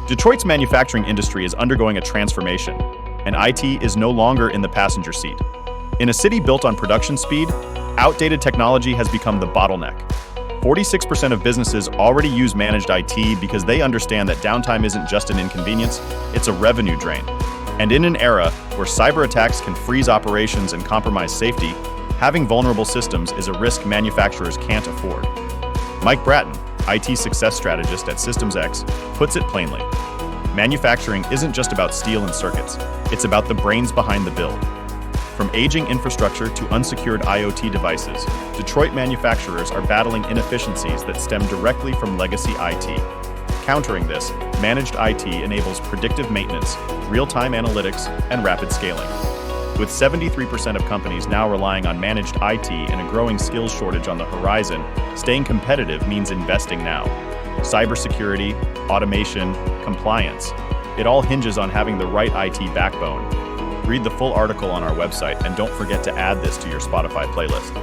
Detroit's manufacturing industry is undergoing a transformation, and IT is no longer in the passenger seat. In a city built on production speed, outdated technology has become the bottleneck. 46% of businesses already use managed IT because they understand that downtime isn't just an inconvenience, it's a revenue drain. And in an era where cyber attacks can freeze operations and compromise safety, having vulnerable systems is a risk manufacturers can't afford. Mike Bratton, IT success strategist at Systems X, puts it plainly. Manufacturing isn't just about steel and circuits, it's about the brains behind the build. From aging infrastructure to unsecured IoT devices, Detroit manufacturers are battling inefficiencies that stem directly from legacy IT. Countering this, managed IT enables predictive maintenance, real-time analytics, and rapid scaling. With 73% of companies now relying on managed IT and a growing skills shortage on the horizon, staying competitive means investing now. Cybersecurity, automation, compliance, it all hinges on having the right IT backbone. Read the full article on our website and don't forget to add this to your Spotify playlist.